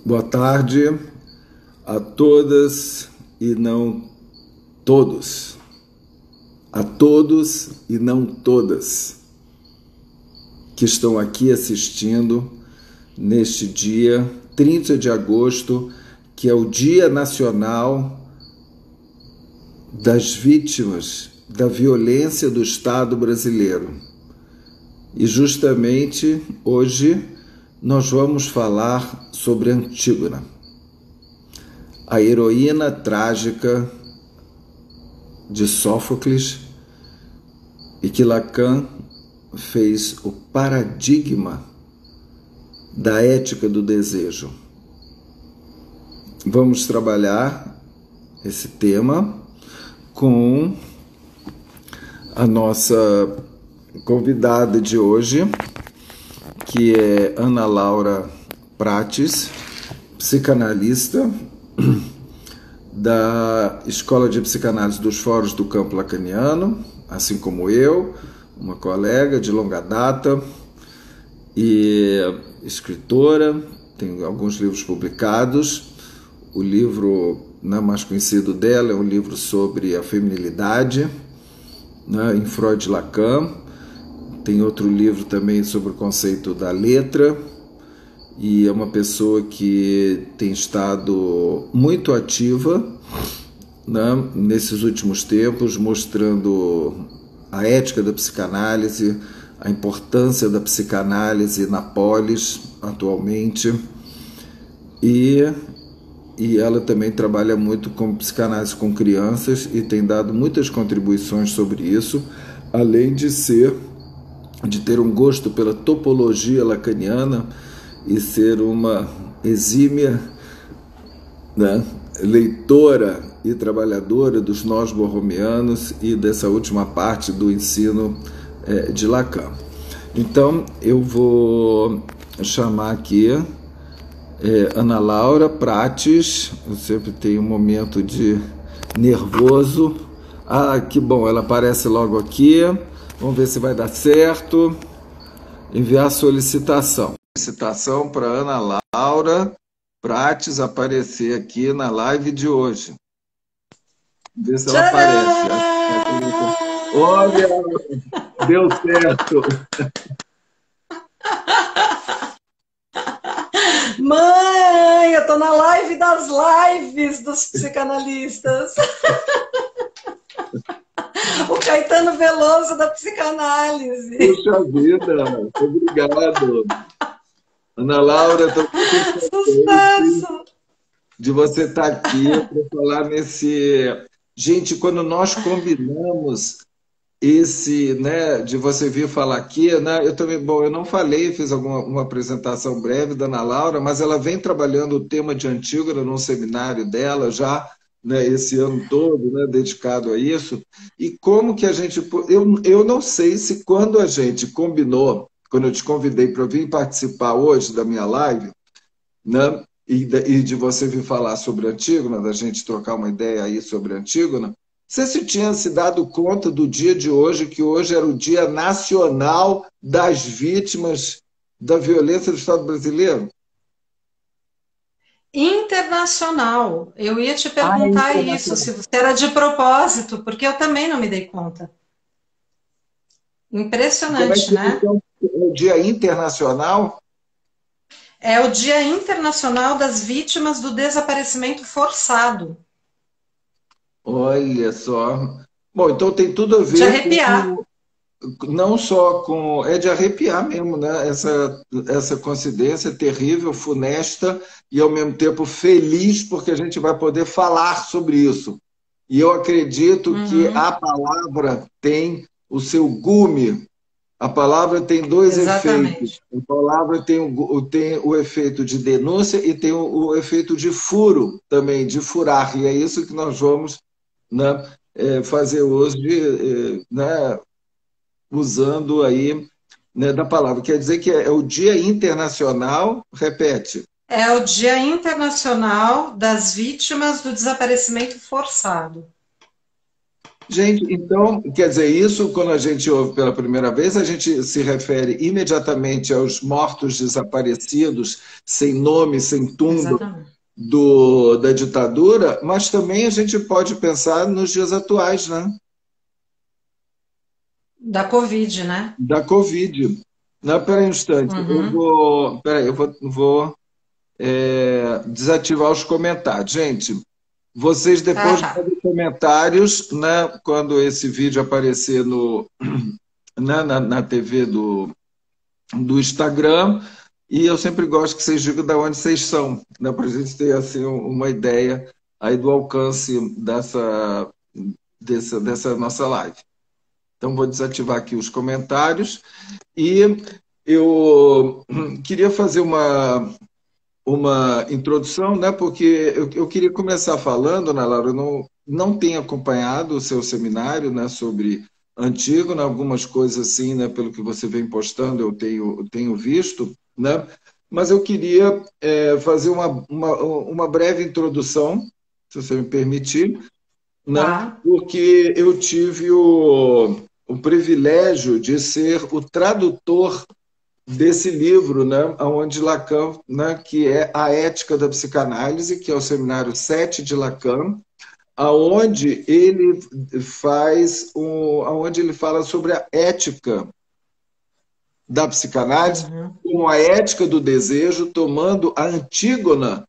Boa tarde a todas e não todos, a todos e não todas que estão aqui assistindo neste dia 30 de agosto, que é o Dia Nacional das Vítimas da Violência do Estado Brasileiro. E justamente hoje nós vamos falar sobre Antígona, a heroína trágica de Sófocles, e que Lacan fez o paradigma da ética do desejo. Vamos trabalhar esse tema com a nossa convidada de hoje, que é Ana Laura Prates, psicanalista da Escola de Psicanálise dos Fóruns do Campo Lacaniano, assim como eu, uma colega de longa data e escritora, tem alguns livros publicados. O livro mais conhecido dela é um livro sobre a feminilidade, em Freud e Lacan. Tem outro livro também sobre o conceito da letra, e é uma pessoa que tem estado muito ativa, nesses últimos tempos, mostrando a ética da psicanálise, a importância da psicanálise na polis atualmente, e ela também trabalha muito com psicanálise com crianças e tem dado muitas contribuições sobre isso, além de ter um gosto pela topologia lacaniana e ser uma exímia leitora e trabalhadora dos nós borromianos e dessa última parte do ensino de Lacan. Então, eu vou chamar aqui Ana Laura Prates. Eu sempre tenho um momento de nervoso. Ah, que bom, ela aparece logo aqui. Vamos ver se vai dar certo. Enviar solicitação. Solicitação para Ana Laura Prates aparecer aqui na live de hoje. Ver se ela aparece. Olha, deu certo. Mãe, eu tô na live das lives dos psicanalistas. O Caetano Veloso da psicanálise. Puxa vida, obrigado. Ana Laura, estou muito Sucesso! de você estar aqui para falar nesse... Gente, quando nós combinamos de você vir falar aqui, eu também, eu não falei, fiz uma apresentação breve da Ana Laura, mas ela vem trabalhando o tema de Antígona num seminário dela já, esse ano todo, dedicado a isso. E como que a gente... Eu não sei se quando a gente combinou, quando eu te convidei para vir participar hoje da minha live, e de você vir falar sobre Antígona, da gente trocar uma ideia aí sobre Antígona, você se tinha se dado conta do dia de hoje, que hoje era o Dia Nacional das Vítimas da Violência do Estado Brasileiro? Internacional. Eu ia te perguntar isso, se você era de propósito, porque eu também não me dei conta. Impressionante, né? Então, é o Dia Internacional? É o Dia Internacional das Vítimas do Desaparecimento Forçado. Olha só. Bom, então tem tudo a ver de arrepiar. Não só com... É de arrepiar mesmo, essa coincidência terrível, funesta, e ao mesmo tempo feliz, porque a gente vai poder falar sobre isso. E eu acredito que a palavra tem o seu gume. A palavra tem dois efeitos. A palavra tem o efeito de denúncia e tem o efeito de furo também, de furar. E é isso que nós vamos fazer hoje, usando aí da palavra. Quer dizer que é o Dia Internacional, repete. É o Dia Internacional das Vítimas do Desaparecimento Forçado. Gente, então, quer dizer, isso quando a gente ouve pela primeira vez, a gente se refere imediatamente aos mortos desaparecidos, sem nome, sem túmulo, Exatamente. da ditadura, mas também a gente pode pensar nos dias atuais, né? Da Covid, né? Da Covid. Não, peraí um instante, Uhum. vou desativar os comentários. Gente, vocês Ah, depois tá. mandem comentários, né, quando esse vídeo aparecer na TV do Instagram, e eu sempre gosto que vocês digam de onde vocês são, né, para a gente ter assim, uma ideia aí do alcance dessa nossa live. Então, vou desativar aqui os comentários e eu queria fazer uma introdução, né? Porque eu queria começar falando, né, Laura? Eu não tenho acompanhado o seu seminário, né, sobre Antígona, algumas coisas assim, né, pelo que você vem postando, eu tenho visto, né? Mas eu queria fazer uma breve introdução, se você me permitir, né? Tá. Porque eu tive o privilégio de ser o tradutor desse livro, né, onde Lacan, né, que é a ética da psicanálise, que é o seminário 7 de Lacan, aonde ele aonde ele fala sobre a ética da psicanálise, Uhum. como a ética do desejo, tomando a Antígona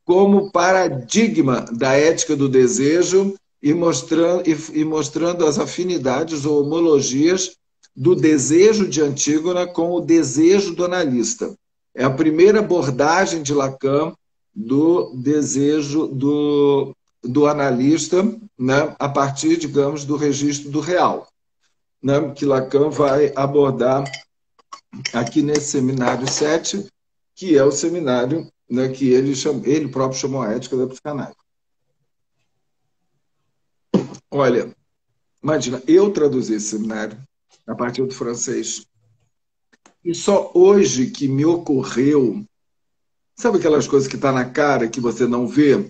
como paradigma da ética do desejo e mostrando as afinidades ou homologias do desejo de Antígona com o desejo do analista. É a primeira abordagem de Lacan do desejo do analista, né, a partir, digamos, do registro do real, né, que Lacan vai abordar aqui nesse seminário 7, que é o seminário, né, que ele próprio chamou a ética da psicanálise. Olha, imagina, eu traduzi esse seminário a partir do francês, e só hoje que me ocorreu, sabe aquelas coisas que está na cara que você não vê?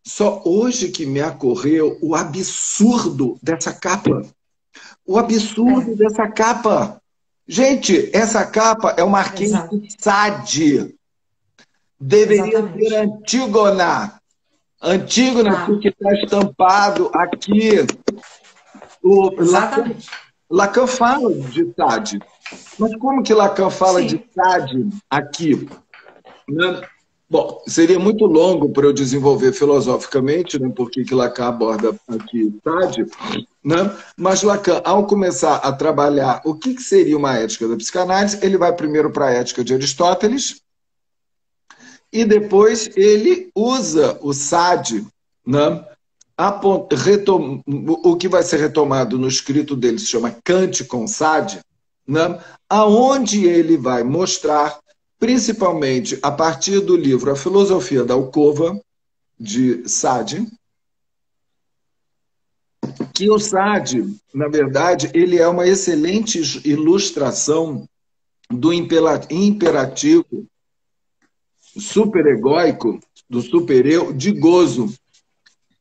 Só hoje que me ocorreu o absurdo dessa capa. O absurdo É, dessa capa. Gente, essa capa é o Marquês exato. de Sade. Deveria ser Exatamente. Antígona. Antígona, Tá. porque está estampado aqui. O Exatamente. Lacan fala de Sade. Mas como que Lacan fala de Sim. Sade aqui? Né? Bom, seria muito longo para eu desenvolver filosoficamente, né, porque que Lacan aborda aqui Sade, né? Mas Lacan, ao começar a trabalhar o que seria uma ética da psicanálise, ele vai primeiro para a ética de Aristóteles, e depois ele usa o Sade, né? O que vai ser retomado no escrito dele se chama Kant com Sade, né? Aonde ele vai mostrar, principalmente a partir do livro A Filosofia da Alcova, de Sade, que o Sade, na verdade, ele é uma excelente ilustração do imperativo superegóico, do supereu, de gozo,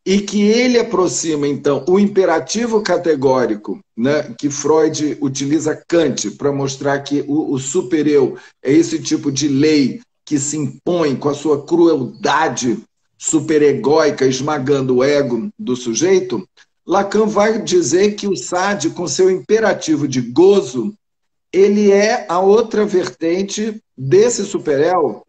e que ele aproxima, então, o imperativo categórico, né, que Freud utiliza Kant para mostrar que o supereu é esse tipo de lei que se impõe com a sua crueldade superegóica, esmagando o ego do sujeito. Lacan vai dizer que o Sade, com seu imperativo de gozo, ele é a outra vertente desse superego,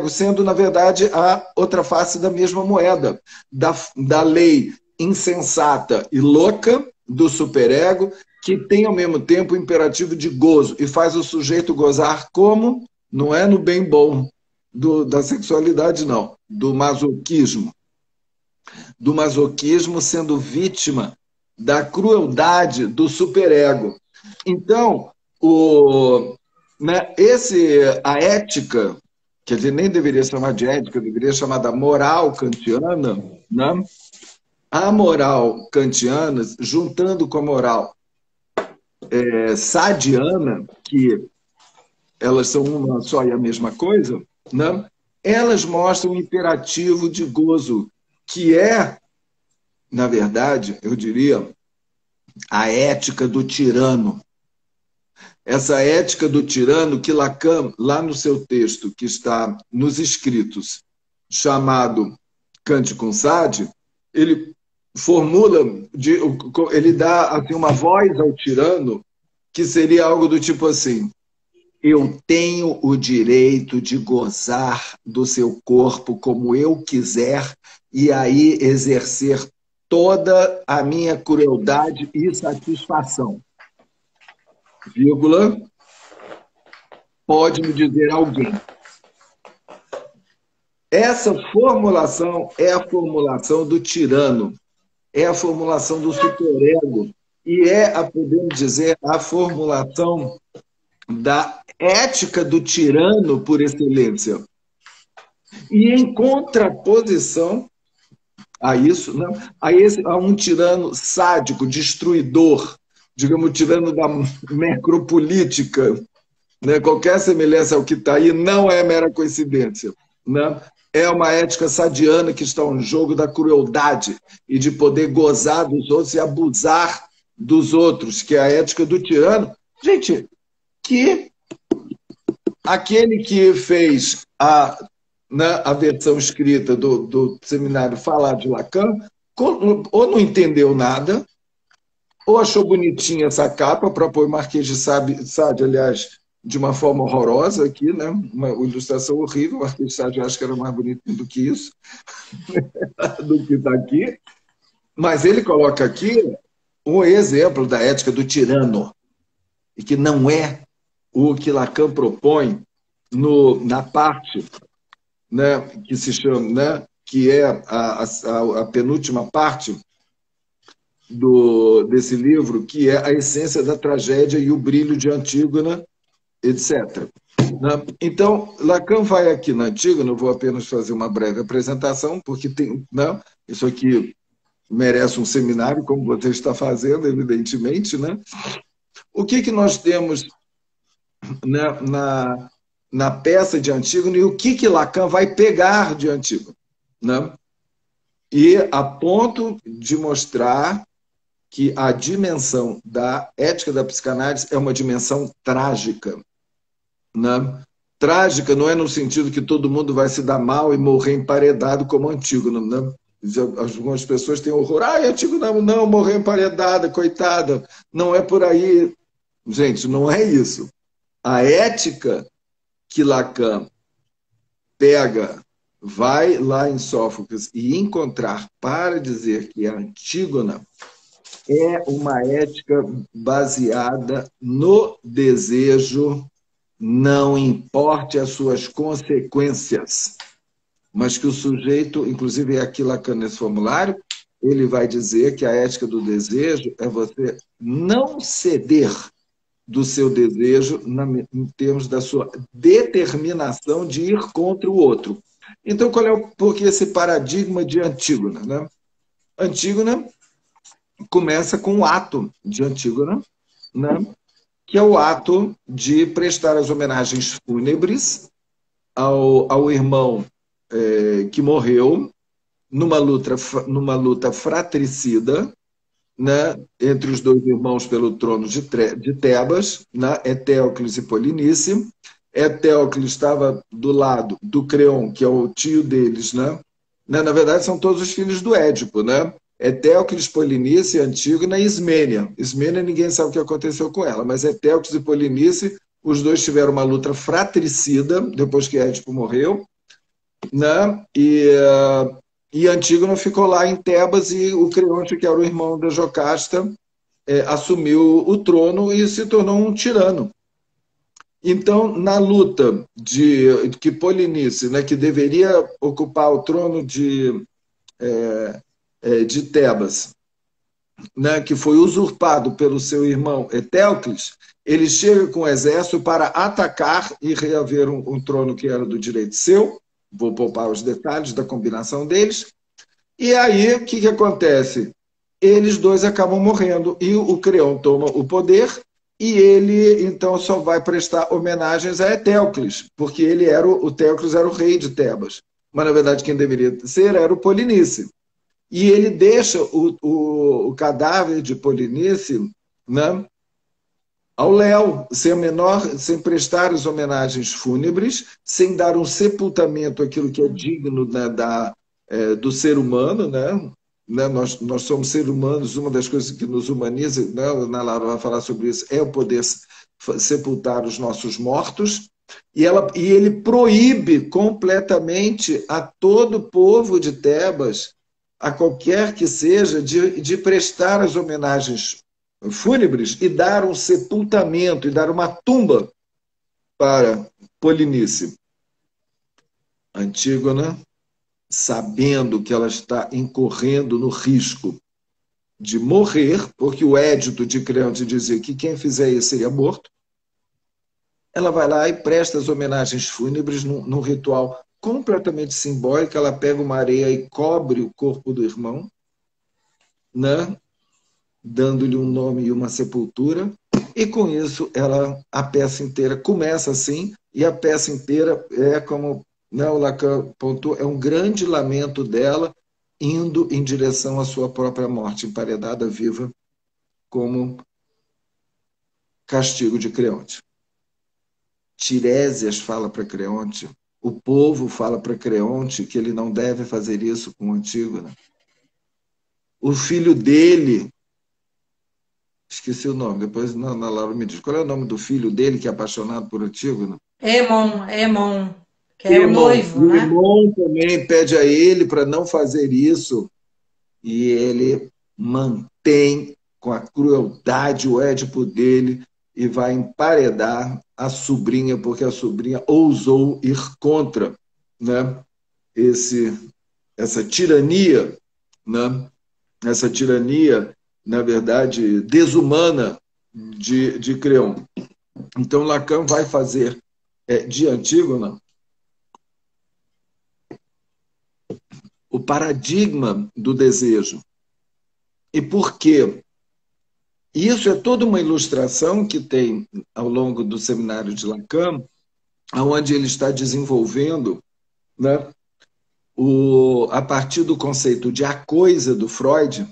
sendo, na verdade, a outra face da mesma moeda, da lei insensata e louca do superego, que tem, ao mesmo tempo, o imperativo de gozo e faz o sujeito gozar como? Não é no bem bom da sexualidade, não, do masoquismo sendo vítima da crueldade do superego. Então, a ética, quer dizer, nem deveria chamar de ética, deveria chamar da moral kantiana, né? A moral kantiana, juntando com a moral sadiana, que elas são uma só e a mesma coisa, né? Elas mostram o imperativo de gozo, que é, na verdade, eu diria, a ética do tirano. Essa ética do tirano que Lacan, lá no seu texto, que está nos escritos, chamado Kant com Sade, ele formula, ele dá assim, uma voz ao tirano, que seria algo do tipo assim: eu tenho o direito de gozar do seu corpo como eu quiser e aí exercer toda a minha crueldade e satisfação. Vírgula, pode me dizer alguém. Essa formulação é a formulação do tirano, é a formulação do superego e é, podemos dizer, a formulação da ética do tirano por excelência. E em contraposição a isso, né, a um tirano sádico, destruidor, digamos, o tirano da necropolítica, né, qualquer semelhança ao que está aí não é mera coincidência, né? É uma ética sadiana que está no jogo da crueldade e de poder gozar dos outros e abusar dos outros, que é a ética do tirano. Gente, que aquele que fez a versão escrita do seminário falar de Lacan, ou não entendeu nada, ou achou bonitinha essa capa para pôr Marquês de Sade, aliás, de uma forma horrorosa aqui, né? Uma ilustração horrível. O Marquês de Sade acho que era mais bonito do que isso, do que está aqui. Mas ele coloca aqui um exemplo da ética do tirano, e que não é o que Lacan propõe na parte, né, que se chama, né, que é a penúltima parte desse livro, que é a essência da tragédia e o brilho de Antígona, etc. Então, Lacan vai aqui na Antígona, eu vou apenas fazer uma breve apresentação, porque isso aqui merece um seminário, como você está fazendo, evidentemente. Né? O que nós temos, né, na peça de Antígona e o que Lacan vai pegar de Antígona? Né? E a ponto de mostrar que a dimensão da ética da psicanálise é uma dimensão trágica. Né? Trágica não é no sentido que todo mundo vai se dar mal e morrer emparedado como Antígona. Né? Algumas pessoas têm horror. Antígona não, morreu emparedada, coitada. Não é por aí. Gente, não é isso. A ética que Lacan pega, vai lá em Sófocles e encontrar para dizer que a Antígona é uma ética baseada no desejo, não importe as suas consequências, mas que o sujeito, inclusive é aqui Lacan nesse formulário, ele vai dizer que a ética do desejo é você não ceder do seu desejo em termos da sua determinação de ir contra o outro. Então, qual é porque esse paradigma de Antígona? Né? Antígona começa com o ato de Antígona, né? Que é o ato de prestar as homenagens fúnebres ao irmão que morreu numa luta fratricida, né, entre os dois irmãos pelo trono de Tebas, né, Etéocles e Polinice. Etéocles estava do lado do Creon, que é o tio deles, né? Na verdade, são todos os filhos do Édipo, né? Etéocles, Polinice, Antígona e Ismênia. Ismênia, ninguém sabe o que aconteceu com ela, mas Etéocles e Polinice, os dois tiveram uma luta fratricida depois que Édipo morreu, né? E Antígona ficou lá em Tebas e o Creonte, que era o irmão da Jocasta, assumiu o trono e se tornou um tirano. Então, na luta que Polinice, né, que deveria ocupar o trono de Tebas, né, que foi usurpado pelo seu irmão Etéocles, ele chega com o exército para atacar e reaver um trono que era do direito seu. Vou poupar os detalhes da combinação deles. E aí, o que acontece? Eles dois acabam morrendo e o Creon toma o poder e ele, então, só vai prestar homenagens a Etéocles, porque o Etéocles era o rei de Tebas. Mas, na verdade, quem deveria ser era o Polinice. e ele deixa o cadáver de Polinice, né, ao léu, sem prestar as homenagens fúnebres, sem dar um sepultamento àquilo que é digno, né, do ser humano, né? Nós somos seres humanos, uma das coisas que nos humaniza, né, a Ana Laura vai falar sobre isso, é o poder sepultar os nossos mortos, e ele proíbe completamente a todo o povo de Tebas, a qualquer que seja, de prestar as homenagens fúnebres e dar um sepultamento, e dar uma tumba para Polinice. Antígona, sabendo que ela está incorrendo no risco de morrer, porque o édito de Creonte dizia que quem fizer isso seria morto, ela vai lá e presta as homenagens fúnebres num ritual completamente simbólico. Ela pega uma areia e cobre o corpo do irmão, né, dando-lhe um nome e uma sepultura, e com isso a peça inteira começa assim, e a peça inteira é como, né, o Lacan pontuou, é um grande lamento dela indo em direção à sua própria morte, emparedada viva, como castigo de Creonte. Tiresias fala para Creonte, o povo fala para Creonte que ele não deve fazer isso com Antígona. O filho dele, esqueci o nome, depois a Laura me diz, qual é o nome do filho dele que é apaixonado por Antígona? Émon, que é o noivo, né? Émon também pede a ele para não fazer isso, e ele mantém com a crueldade o Édipo dele e vai emparedar a sobrinha, porque a sobrinha ousou ir contra, né, essa tirania, né, essa tirania, na verdade, desumana de Creon. Então, Lacan vai fazer de Antígona o paradigma do desejo. E por quê? Isso é toda uma ilustração que tem ao longo do seminário de Lacan, onde ele está desenvolvendo, né, a partir do conceito de a coisa do Freud,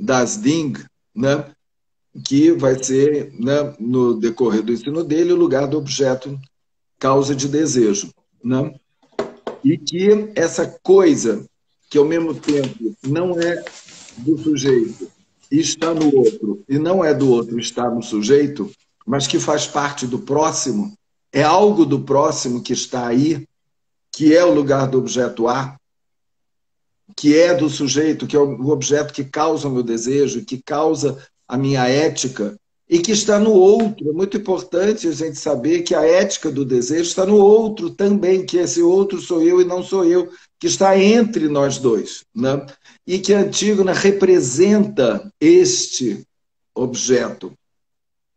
das Ding, né, que vai ser, né, no decorrer do ensino dele, o lugar do objeto causa de desejo, né? E que essa coisa, que ao mesmo tempo não é do sujeito e está no outro, e não é do outro está no sujeito, mas que faz parte do próximo, é algo do próximo que está aí, que é o lugar do objeto A, que é do sujeito, que é o objeto que causa o meu desejo, que causa a minha ética, e que está no outro. É muito importante a gente saber que a ética do desejo está no outro também, que esse outro sou eu e não sou eu, que está entre nós dois, né? E que a Antígona representa este objeto.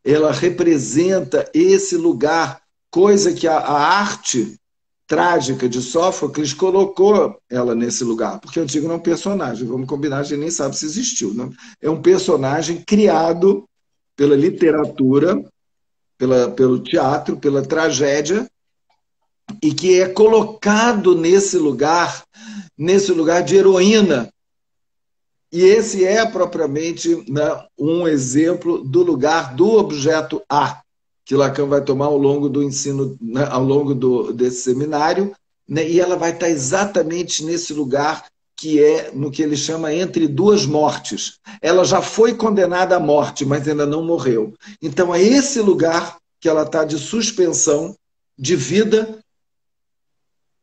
Ela representa esse lugar, coisa que a arte trágica de Sófocles colocou ela nesse lugar, porque Antígona é um personagem, vamos combinar, a gente nem sabe se existiu, né? É um personagem criado pela literatura, pelo teatro, pela tragédia, e que é colocado nesse lugar de heroína. E esse é propriamente, né, um exemplo do lugar do objeto A, que Lacan vai tomar ao longo do ensino, né, ao longo desse seminário, né, e ela vai estar exatamente nesse lugar que é no que ele chama entre duas mortes. Ela já foi condenada à morte, mas ainda não morreu. Então é esse lugar que ela está de suspensão, de vida,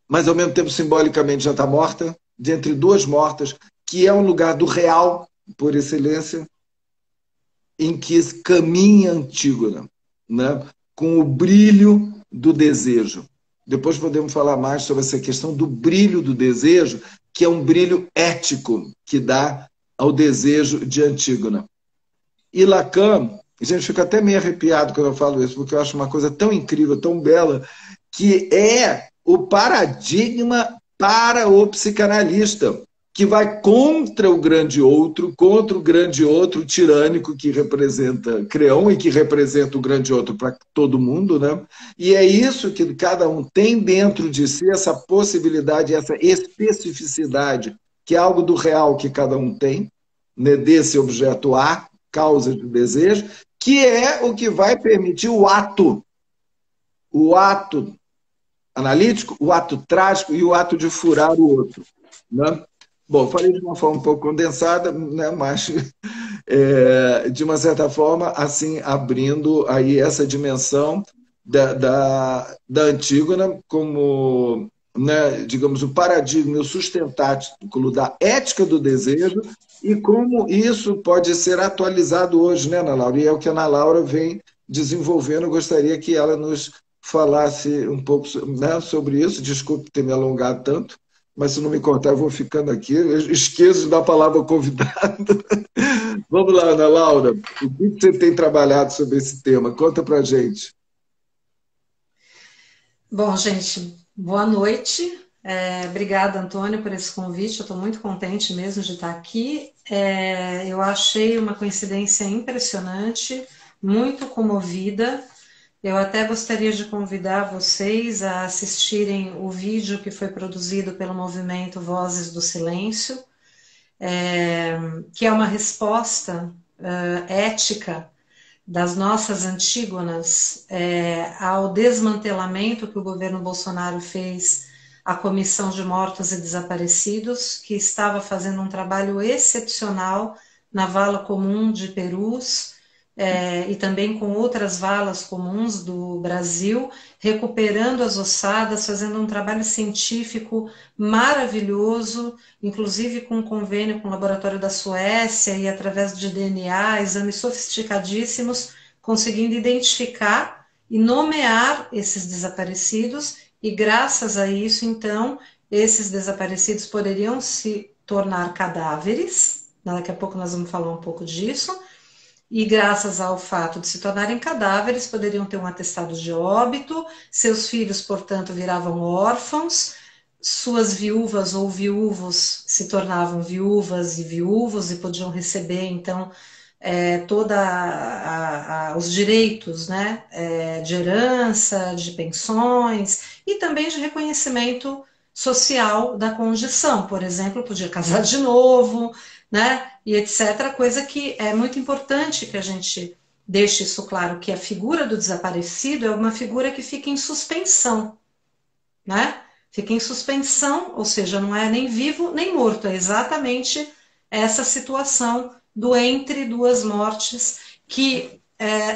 mas ao mesmo tempo simbolicamente já está morta, de entre duas mortas, que é um lugar do real, por excelência, em que caminha Antígona, né, com o brilho do desejo. Depois podemos falar mais sobre essa questão do brilho do desejo, que é um brilho ético que dá ao desejo de Antígona. E Lacan, a gente fica até meio arrepiado quando eu falo isso, porque eu acho uma coisa tão incrível, tão bela, que é o paradigma para o psicanalista, que vai contra o grande outro tirânico que representa Creon e que representa o grande outro para todo mundo, né? E é isso que cada um tem dentro de si, essa possibilidade, essa especificidade que é algo do real que cada um tem, né, desse objeto A, causa de desejo, que é o que vai permitir o ato analítico, o ato trágico e o ato de furar o outro. Né? Bom, falei de uma forma um pouco condensada, né, mas de uma certa forma, assim, abrindo aí essa dimensão da Antígona como, né, digamos, o paradigma, o sustentáculo da ética do desejo e como isso pode ser atualizado hoje, né, Ana Laura? E é o que a Ana Laura vem desenvolvendo. Eu gostaria que ela nos falasse um pouco, né, sobre isso. Desculpe ter me alongado tanto, mas se não me contar, eu vou ficando aqui. Eu esqueço de dar a palavra ao convidado. Vamos lá, Ana Laura. O que você tem trabalhado sobre esse tema? Conta pra gente. Bom, gente, boa noite. Obrigada, Antônio, por esse convite. Eu estou muito contente mesmo de estar aqui. Eu achei uma coincidência impressionante, muito comovida. Eu até gostaria de convidar vocês a assistirem o vídeo que foi produzido pelo movimento Vozes do Silêncio, que é uma resposta ética das nossas Antígonas ao desmantelamento que o governo Bolsonaro fez à Comissão de Mortos e Desaparecidos, que estava fazendo um trabalho excepcional na vala comum de Perus, e também com outras valas comuns do Brasil, recuperando as ossadas, fazendo um trabalho científico maravilhoso, inclusive com um convênio com o laboratório da Suécia e através de DNA, exames sofisticadíssimos, conseguindo identificar e nomear esses desaparecidos, e graças a isso, então, esses desaparecidos poderiam se tornar cadáveres, daqui a pouco nós vamos falar um pouco disso, e graças ao fato de se tornarem cadáveres, poderiam ter um atestado de óbito, seus filhos, portanto, viravam órfãos, suas viúvas ou viúvos se tornavam viúvas e viúvos e podiam receber, então, todos os direitos, né, de herança, de pensões e também de reconhecimento social da condição. Por exemplo, podia casar de novo, né, e etc., coisa que é muito importante que a gente deixe isso claro, que a figura do desaparecido é uma figura que fica em suspensão, né? Fica em suspensão, ou seja, não é nem vivo nem morto, é exatamente essa situação do entre duas mortes que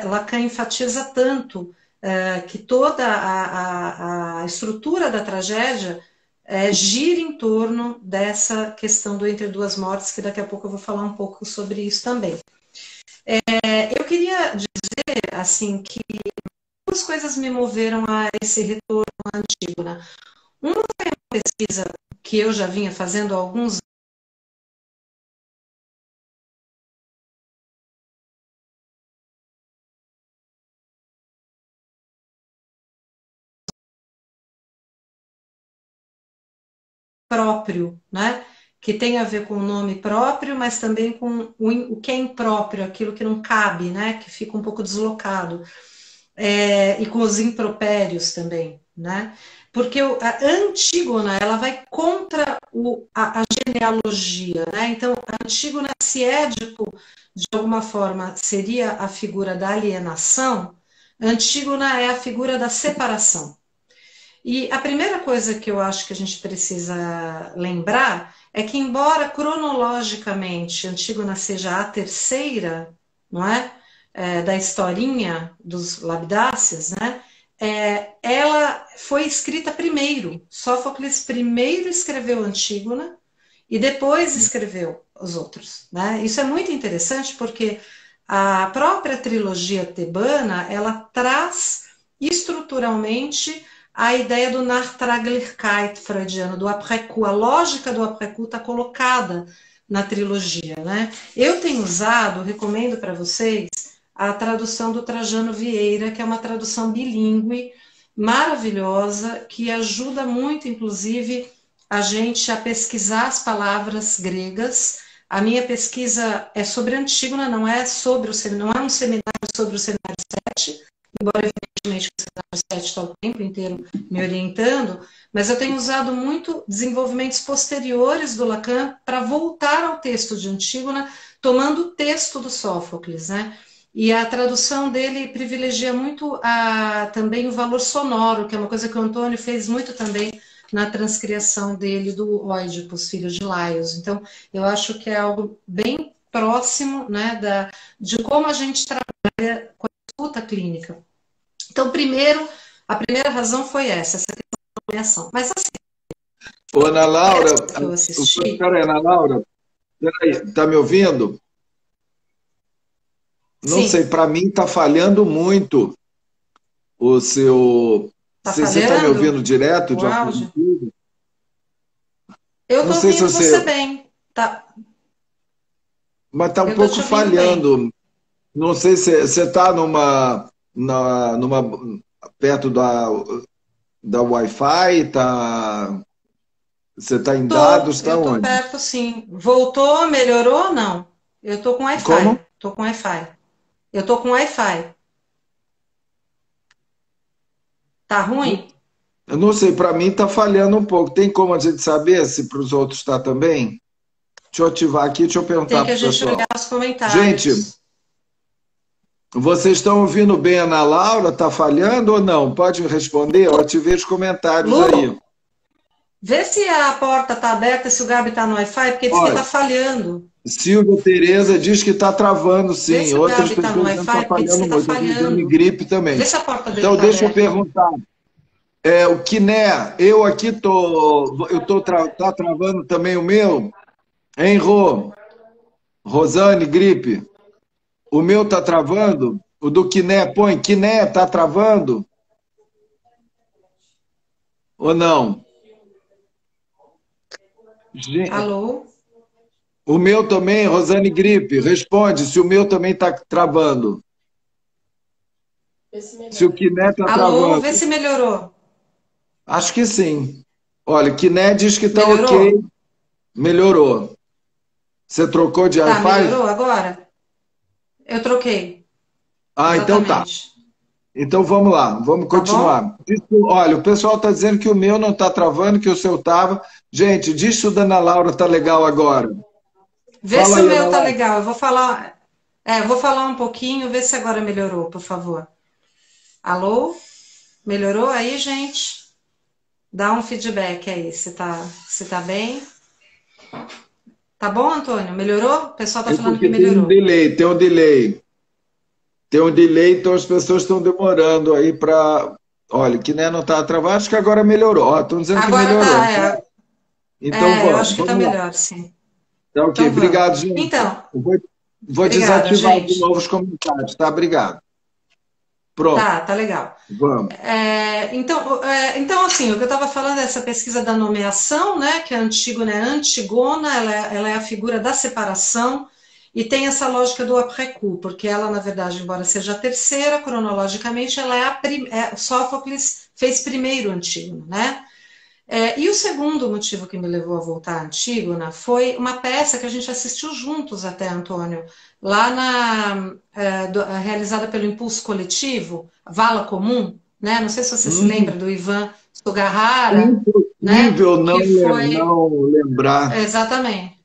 Lacan enfatiza tanto, que toda a estrutura da tragédia gira em torno dessa questão do entre duas mortes, que daqui a pouco eu vou falar um pouco sobre isso também. Eu queria dizer assim que duas coisas me moveram a esse retorno à Antígona. Uma foi uma pesquisa que eu já vinha fazendo há alguns próprio, né? Que tem a ver com o nome próprio, mas também com o que é impróprio, aquilo que não cabe, né? Que fica um pouco deslocado. E com os impropérios também, né? Porque a Antígona, ela vai contra a genealogia, né? Então, a Antígona, se Édipo, de alguma forma, seria a figura da alienação, Antígona é a figura da separação. E a primeira coisa que eu acho que a gente precisa lembrar é que, embora cronologicamente Antígona seja a terceira, não é? Da historinha dos Labidáceas, né? Ela foi escrita primeiro. Sófocles primeiro escreveu Antígona e depois escreveu os outros, né? Isso é muito interessante porque a própria trilogia tebana, ela traz estruturalmente a ideia do Nachtraglichkeit freudiano, do après-coup. A lógica do après-coup está colocada na trilogia, né? Eu tenho usado, recomendo para vocês, a tradução do Trajano Vieira, que é uma tradução bilíngue, maravilhosa, que ajuda muito, inclusive, a gente a pesquisar as palavras gregas. A minha pesquisa é sobre Antígona, não é um seminário sobre o Seminário 7, embora evidentemente que o Cenário 7 está o tempo inteiro me orientando, mas eu tenho usado muito desenvolvimentos posteriores do Lacan para voltar ao texto de Antígona, tomando o texto do Sófocles, né? E a tradução dele privilegia muito também o valor sonoro, que é uma coisa que o Antônio fez muito também na transcriação dele do Óidipus, filho de Laios. Então, eu acho que é algo bem próximo, né, de como a gente trabalha com a escuta clínica. Então, a primeira razão foi essa questão da nomeação. Mas assim, Ô, Ana Laura, que eu assisti... peraí, Ana Laura, peraí, tá me ouvindo? Não Sim. sei, para mim tá falhando muito o seu... Tá Você falhando? tá me ouvindo direto? O áudio? Tudo? Eu Não tô sei se ouvindo você bem. Tá. Mas tá um Eu tô pouco te ouvindo falhando. bem. Não sei se você está perto da Wi-Fi, você está em dados, está Eu tô onde? perto, sim. Voltou, melhorou ou não? Eu tô com Como? Wi-Fi. Tô com Wi-Fi. Eu tô com Wi-Fi. Tá ruim? Eu não sei, para mim está falhando um pouco. Tem como a gente saber se para os outros está também? Deixa eu ativar aqui, deixa eu Tem perguntar que para a o gente olhar pessoal. os Gente, comentários. vocês estão ouvindo bem a Ana Laura? Está falhando ou não? Pode me responder? Eu ativei os comentários aí. Lu, vê se a porta tá aberta, se o Gabi tá no Wi-Fi, porque diz que tá Olha, falhando. Silvia Tereza diz que está travando, Vê sim. se o Outras Gabi tá no pessoas dizendo que está Wi-Fi, porque diz falhando que tá muito. A Rosane falhando. Gripe também. Vê se a porta dele Então, tá deixa eu aberta. perguntar. O Quiné, eu aqui tá travando também o meu? Hein, Rosane Gripe? O meu tá travando? O do Quiné, põe. Quiné, tá travando? Ou não? Alô? O meu também, Rosane Gripe. Responde se o meu também tá travando. Se o Quiné tá Alô, travando. vê se melhorou. Acho que sim. Olha, Quiné diz que está Melhorou? ok. Melhorou. Você trocou de Tá, Wi-Fi? melhorou agora? Eu troquei. Ah, então tá. Exatamente. Então vamos lá, vamos Tá bom? continuar. Olha, o pessoal está dizendo que o meu não está travando, que o seu estava. Gente, diz se o da Ana Laura está legal agora. Vê Fala se o aí, Ana meu tá Laura. legal. Eu vou falar um pouquinho, vê se agora melhorou, por favor. Alô? Melhorou aí, gente? Dá um feedback aí, se tá bem. Tá bom, Antônio? Melhorou? O pessoal tá É falando que porque tem um melhorou. delay, tem um delay. Tem um delay, então as pessoas estão demorando aí para. Olha, que né, não está travado, acho que agora melhorou. Ó, estão dizendo que Agora melhorou. tá, Então eu acho que tá vamos lá. melhor, sim. Tá ok, Então vamos. obrigado, gente. Então, Eu vou obrigada, desativar de gente. novo os comentários, tá? Obrigado. Pronto, Tá legal. vamos. Então, assim, o que eu estava falando é essa pesquisa da nomeação, né, que a Antígona é Antigona, ela é a figura da separação, e tem essa lógica do après coup, porque ela, na verdade, embora seja a terceira, cronologicamente, ela Sófocles fez primeiro Antígona, né? E o segundo motivo que me levou a voltar à Antígona foi uma peça que a gente assistiu juntos até, Antônio, lá realizada pelo Impulso Coletivo, Vala Comum, né? Não sei se você se lembra do Ivan Sugahara, né? Impossível Que foi não lembrar exatamente.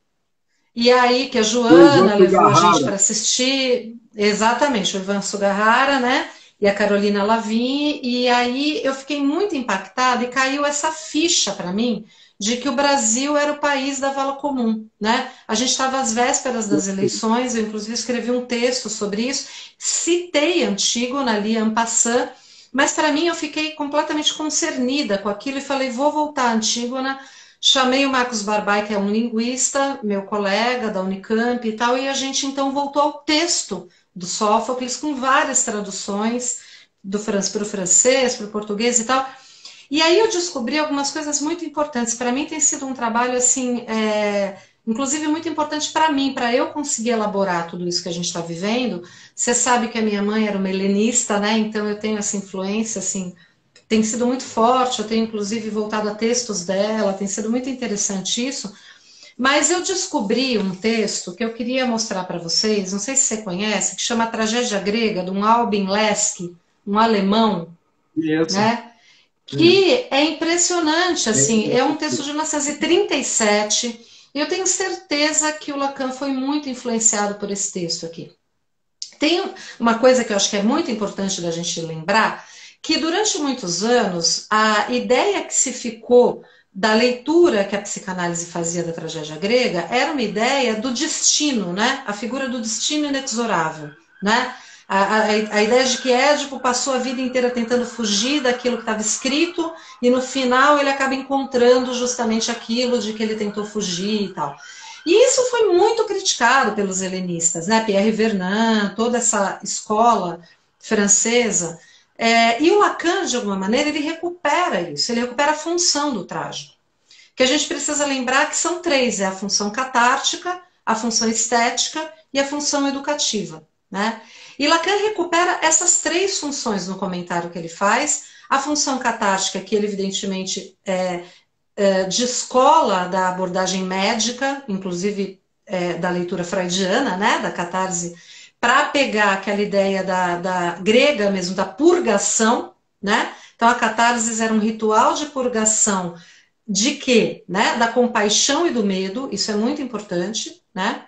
E aí que a do Ivan Joana levou a gente Sugahara. para assistir, exatamente, o Ivan Sugahara, né? E a Carolina Lavigne, e aí eu fiquei muito impactada e caiu essa ficha para mim de que o Brasil era o país da vala comum, né? A gente estava às vésperas das eleições, eu inclusive escrevi um texto sobre isso, citei Antígona ali, en passant, mas para mim eu fiquei completamente concernida com aquilo e falei, vou voltar a Antígona. Chamei o Marcos Barbai, que é um linguista, meu colega da Unicamp e tal, e a gente então voltou ao texto do Sófocles, com várias traduções para o francês, para o português e tal. E aí eu descobri algumas coisas muito importantes. Para mim tem sido um trabalho, assim, inclusive muito importante para mim, para eu conseguir elaborar tudo isso que a gente está vivendo. Você sabe que a minha mãe era uma helenista, né? Então eu tenho essa influência, assim, tem sido muito forte, eu tenho inclusive voltado a textos dela, tem sido muito interessante isso. Mas eu descobri um texto que eu queria mostrar para vocês, não sei se você conhece, que chama Tragédia Grega, de um Albin Lesky. um alemão, Isso. né? Que é impressionante, assim, é um texto de 1937, e eu tenho certeza que o Lacan foi muito influenciado por esse texto aqui. Tem uma coisa que eu acho que é muito importante da gente lembrar, que durante muitos anos a ideia que se ficou da leitura que a psicanálise fazia da tragédia grega era uma ideia do destino, né? A figura do destino inexorável, né? A ideia de que Édipo passou a vida inteira tentando fugir daquilo que estava escrito e no final ele acaba encontrando justamente aquilo de que ele tentou fugir e tal. E isso foi muito criticado pelos helenistas, né? Pierre Vernant, toda essa escola francesa. E o Lacan, de alguma maneira, ele recupera isso, ele recupera a função do trágico. Que a gente precisa lembrar que são três: é a função catártica, a função estética e a função educativa, né? E Lacan recupera essas três funções no comentário que ele faz. A função catártica, que ele evidentemente descola da abordagem médica, inclusive da leitura freudiana, né, da catarse, para pegar aquela ideia da grega mesmo, da purgação, né? Então a catarse era um ritual de purgação de quê? Né? Da compaixão e do medo, isso é muito importante, né?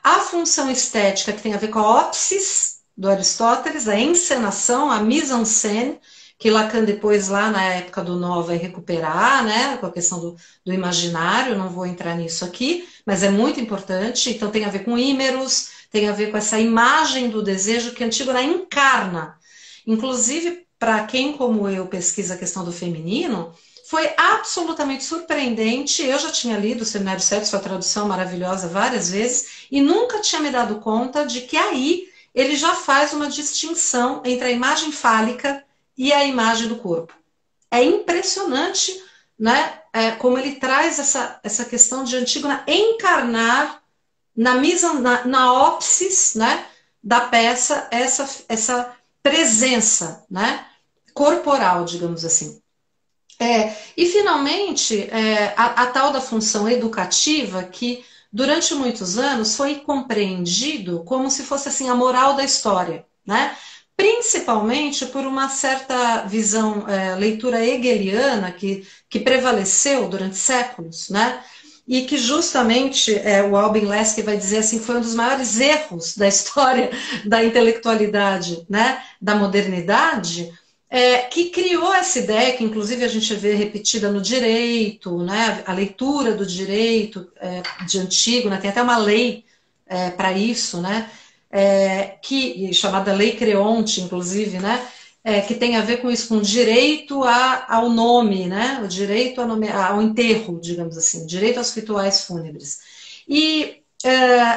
A função estética, que tem a ver com a ópsis do Aristóteles, a encenação, a mise-en-scène, que Lacan depois, lá na época do Nó, vai recuperar, né, com a questão do imaginário, não vou entrar nisso aqui, mas é muito importante. Então tem a ver com Ímeros, tem a ver com essa imagem do desejo que Antígona encarna. Inclusive, para quem, como eu, pesquisa a questão do feminino, foi absolutamente surpreendente. Eu já tinha lido o Seminário 7, sua tradução maravilhosa, várias vezes, e nunca tinha me dado conta de que aí ele já faz uma distinção entre a imagem fálica e a imagem do corpo. É impressionante, né, como ele traz essa questão de Antígona encarnar na ópsis, né, da peça essa presença, né, corporal, digamos assim. E, finalmente, a tal da função educativa, que durante muitos anos foi compreendido como se fosse assim a moral da história, né? Principalmente por uma certa visão, leitura hegeliana que prevaleceu durante séculos, né? E que justamente o Albin Lesky vai dizer assim, foi um dos maiores erros da história da intelectualidade, né? Da modernidade, que criou essa ideia, que inclusive a gente vê repetida no direito, né, a leitura do direito de Antígona, tem até uma lei para isso, né, chamada Lei Creonte, inclusive, né, que tem a ver com isso, com o direito ao nome, né, o direito ao enterro, digamos assim, o direito aos rituais fúnebres. E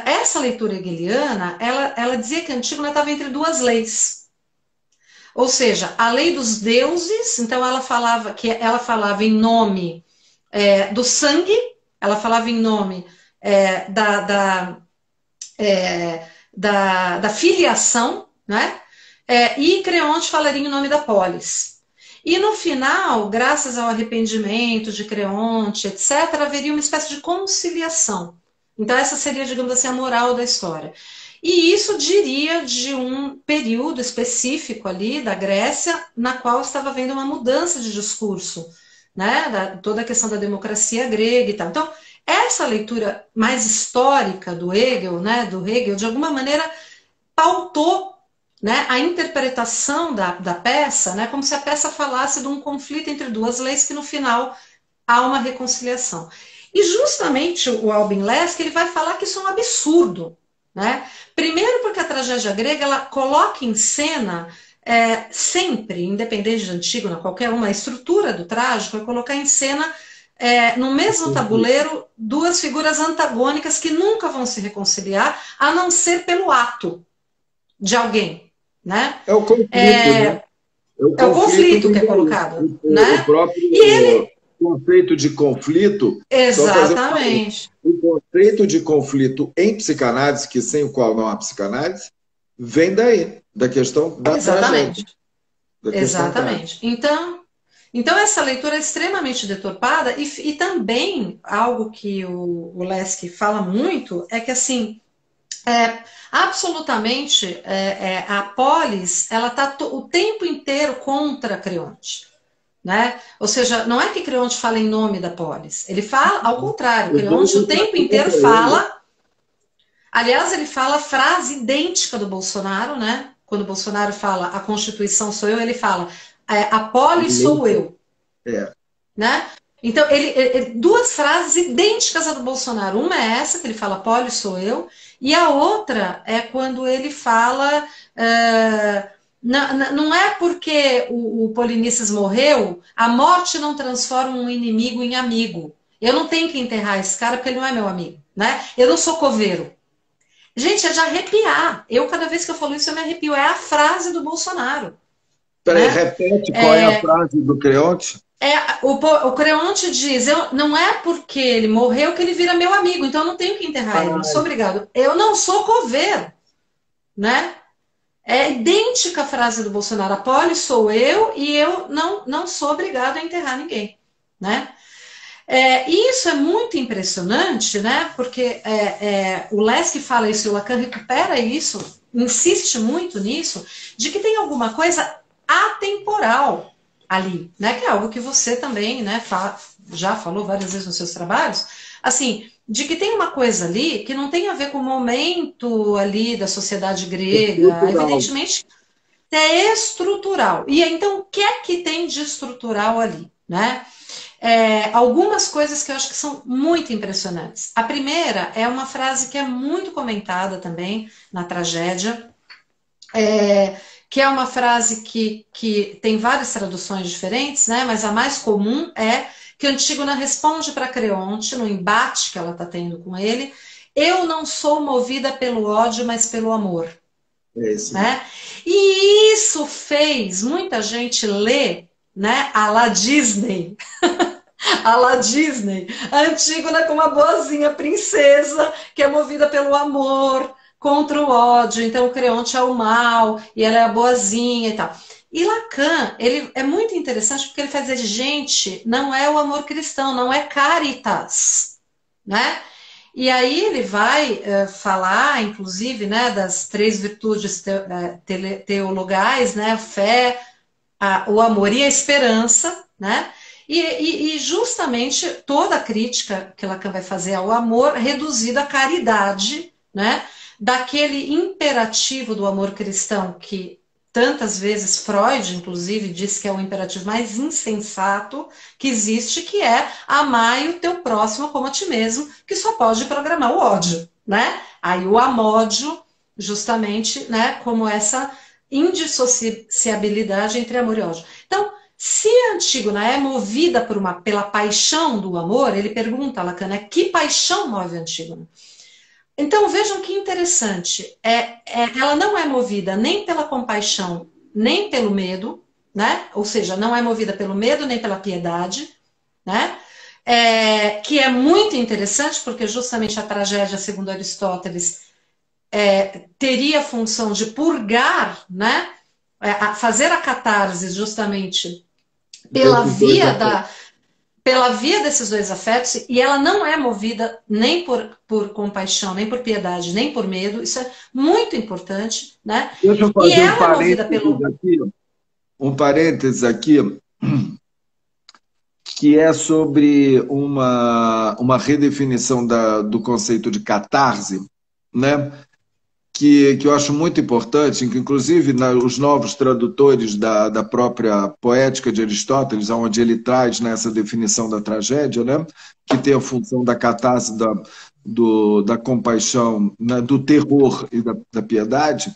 essa leitura hegeliana, ela dizia que Antígona estava entre duas leis. Ou seja, a lei dos deuses, então ela falava em nome do sangue, ela falava em nome da filiação, né? E Creonte falaria em nome da polis. E no final, graças ao arrependimento de Creonte, etc., haveria uma espécie de conciliação. Então essa seria, digamos assim, a moral da história. E isso diria de um período específico ali da Grécia, na qual estava havendo uma mudança de discurso, né? Toda a questão da democracia grega e tal. Então, essa leitura mais histórica do Hegel, né? Do Hegel, de alguma maneira, pautou, né, a interpretação da peça, né? Como se a peça falasse de um conflito entre duas leis que, no final, há uma reconciliação. E justamente o Albin Lesky, ele vai falar que isso é um absurdo, né? Primeiro porque a tragédia grega ela coloca em cena sempre, independente de Antígona, qualquer uma, a estrutura do trágico é colocar em cena no mesmo tabuleiro duas figuras antagônicas que nunca vão se reconciliar, a não ser pelo ato de alguém, né? É o conflito, né? É o conflito que é colocado, né? O próprio conceito de conflito. Exatamente. O conceito de conflito em psicanálise, que sem o qual não há psicanálise, vem daí, da questão da Exatamente. tragédia. Exatamente. Então essa leitura é extremamente deturpada e também algo que o Lesky fala muito é que assim Absolutamente, a polis, ela está o tempo inteiro contra Creonte, né? Ou seja, não é que Creonte fala em nome da polis, ele fala ao contrário, Os dois Creonte o estão tempo inteiro contra ele. fala, aliás, ele fala a frase idêntica do Bolsonaro, né? Quando o Bolsonaro fala a Constituição sou eu, ele fala a polis sou eu, É. né? Então, duas frases idênticas à do Bolsonaro. Uma é essa, que ele fala, poli sou eu, e a outra é quando ele fala, não é porque o Polinices morreu, a morte não transforma um inimigo em amigo. Eu não tenho que enterrar esse cara porque ele não é meu amigo, né? Eu não sou coveiro. Gente, é de arrepiar. Eu, cada vez que eu falo isso, eu me arrepio. É a frase do Bolsonaro, Peraí, né? repete qual é a frase do Creonte? O Creonte diz, não é porque ele morreu que ele vira meu amigo, então eu não tenho que enterrar ele, não sou obrigado. Eu não sou coveiro, né? É idêntica a frase do Bolsonaro, a poli sou eu e eu não sou obrigado a enterrar ninguém, né? E isso é muito impressionante, né? Porque o Leski fala isso e o Lacan recupera isso, insiste muito nisso, de que tem alguma coisa atemporal ali, né? Que é algo que você também, né, já falou várias vezes nos seus trabalhos, assim, de que tem uma coisa ali que não tem a ver com o momento ali da sociedade grega, Estrutural. evidentemente é estrutural. E então, o que é que tem de estrutural ali, né? Algumas coisas que eu acho que são muito impressionantes. A primeira é uma frase que é muito comentada também na tragédia, que é uma frase que tem várias traduções diferentes, né? Mas a mais comum é que Antígona responde para Creonte, no embate que ela está tendo com ele, eu não sou movida pelo ódio, mas pelo amor. É isso. Né? E isso fez muita gente ler, né, a la Disney, a la Disney, a Antígona como uma boazinha princesa que é movida pelo amor contra o ódio, então o Creonte é o mal e ela é a boazinha e tal. E Lacan, ele é muito interessante porque ele faz dizer, gente, não é o amor cristão, não é caritas, né? E aí ele vai falar, inclusive, né, das três virtudes teologais, né, a fé, o amor e a esperança, né? E justamente toda a crítica que Lacan vai fazer ao amor reduzido à caridade, né? Daquele imperativo do amor cristão que tantas vezes Freud, inclusive, diz que é o imperativo mais insensato que existe, que é amai o teu próximo como a ti mesmo, que só pode programar o ódio, né? Aí o amódio, justamente, né, como essa indissociabilidade entre amor e ódio. Então, se a Antígona é movida pela paixão do amor, ele pergunta a Lacan, né, que paixão move a Antígona? Então, vejam que interessante. Ela não é movida nem pela compaixão, nem pelo medo, né? Ou seja, não é movida pelo medo nem pela piedade, né? Que é muito interessante, porque justamente a tragédia, segundo Aristóteles, teria a função de purgar, né? Fazer a catarse justamente pela via desses dois afetos, e ela não é movida nem por compaixão, nem por piedade, nem por medo. Isso é muito importante, né? Deixa eu E fazer ela é movida pelo... um parênteses aqui, que é sobre uma redefinição do conceito de catarse, né? Que eu acho muito importante, que inclusive os novos tradutores da própria poética de Aristóteles, onde ele traz nessa definição da tragédia, né, que tem a função da catarse, da compaixão, né, do terror e da piedade,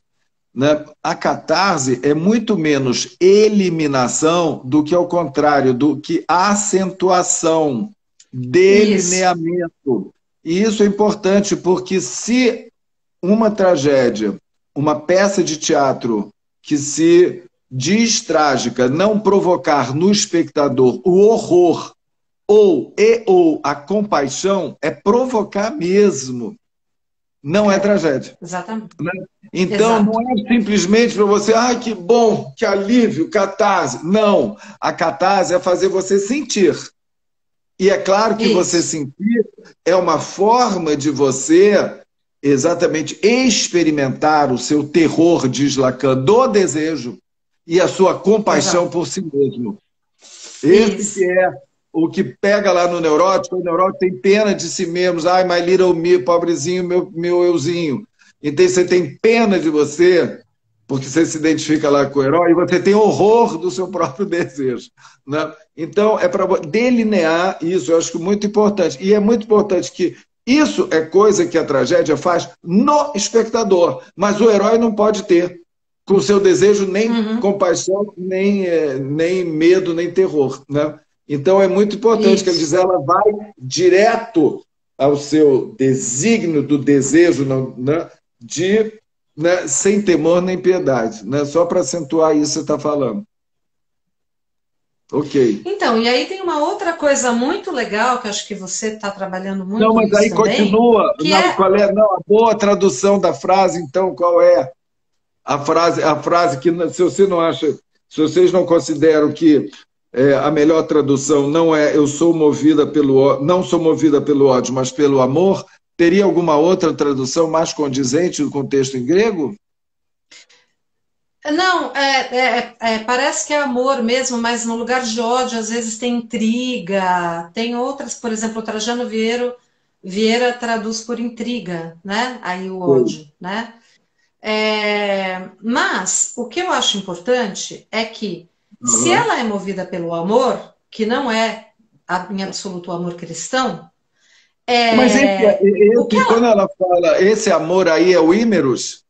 né, a catarse é muito menos eliminação do que ao contrário, do que acentuação, delineamento. E isso é importante, porque se uma tragédia, uma peça de teatro que se diz trágica, não provocar no espectador o horror ou a compaixão, é provocar mesmo. Não é tragédia. Exatamente. Né? Então, não é simplesmente para você, que bom, que alívio, catarse. Não, a catarse é fazer você sentir. E é claro que você sentir é uma forma de você exatamente experimentar o seu terror, diz Lacan, do desejo e a sua compaixão Exato. por si mesmo. Esse que Isso. é o que pega lá no neurótico, o neurótico tem pena de si mesmo. Ai, my little me, pobrezinho, meu euzinho. Então você tem pena de você, porque você se identifica lá com o herói, e você tem horror do seu próprio desejo. Né? Então, é para delinear isso, eu acho que muito importante. E é muito importante que isso é coisa que a tragédia faz no espectador, mas o herói não pode ter com o seu desejo nem Uhum. compaixão, nem medo, nem terror. Né? Então é muito importante que ele diz, Isso. ela vai direto ao seu desígnio do desejo, né, de, né, sem temor nem piedade. Né? Só para acentuar isso que você está falando. Ok. Então, e aí tem uma outra coisa muito legal, que eu acho que você está trabalhando Não, muito mas isso aí também, continua. que Não, é. qual é? Não, a boa tradução da frase, então, qual é? A frase que, se você não acha, se vocês não consideram que a melhor tradução não é eu sou movida não sou movida pelo ódio, mas pelo amor, teria alguma outra tradução mais condizente do contexto em grego? Não, parece que é amor mesmo, mas no lugar de ódio, às vezes tem intriga, tem outras, por exemplo, o Trajano Vieira traduz por intriga, né? Aí o Sim. ódio, né? Mas o que eu acho importante é que se Uhum. ela é movida pelo amor, que não é em absoluto o amor cristão, Mas o que quando ela. ela fala esse amor aí é o ímeros?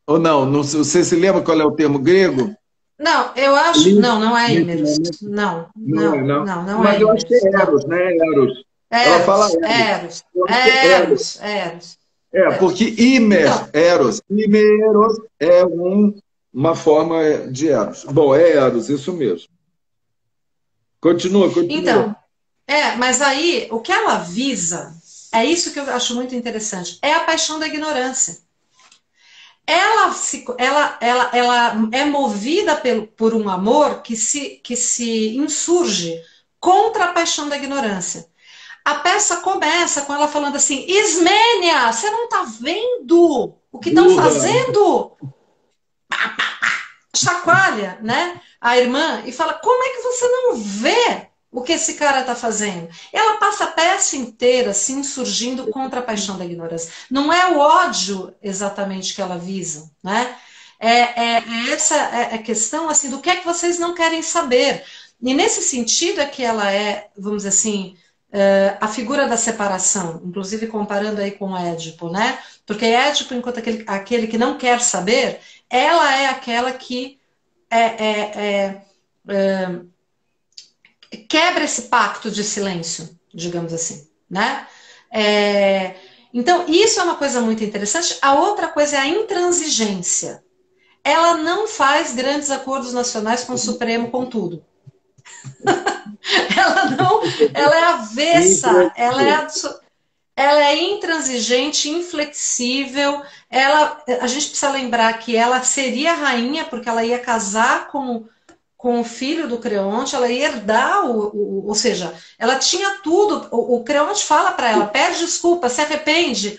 Ou não? Não sei, você se lembra qual é o termo grego? Não, eu acho. Ali, Não, não é nesse Ímeros. momento, Não, não é, não, não. não, não Mas é eu acho que Ímeros. é Não. Eros, né? Eros. Ela fala Eros, Eros. Eros, Eu acho que é Eros. Eros, Eros. É. Porque Imer, Então, Eros, Imeros é uma forma de Eros. Bom, é Eros, isso mesmo. Continua, continua. então, mas aí o que ela visa, é isso que eu acho muito interessante, é a paixão da ignorância. Ela é movida por um amor que se insurge contra a paixão da ignorância. A peça começa com ela falando assim: Ismênia, você não está vendo o que estão Burra. fazendo? Chacoalha, né? A irmã e fala: como é que você não vê o que esse cara está fazendo? Ela passa a peça inteira se insurgindo contra a paixão da ignorância. Não é o ódio exatamente que ela visa, né? Essa a questão assim do que é que vocês não querem saber. E nesse sentido é que ela é, vamos dizer assim, a figura da separação, inclusive comparando aí com Édipo, né? Porque Édipo, enquanto aquele que não quer saber, ela é aquela que é, é, é, quebra esse pacto de silêncio, digamos assim, né? Então, isso é uma coisa muito interessante. A outra coisa é a intransigência. Ela não faz grandes acordos nacionais com o Supremo, com tudo. Ela não, ela é avessa, ela é intransigente, inflexível. A gente precisa lembrar que ela seria rainha porque ela ia casar com o filho do Creonte, ela ia herdar ou seja, ela tinha tudo. O Creonte fala para ela: pede desculpa, se arrepende,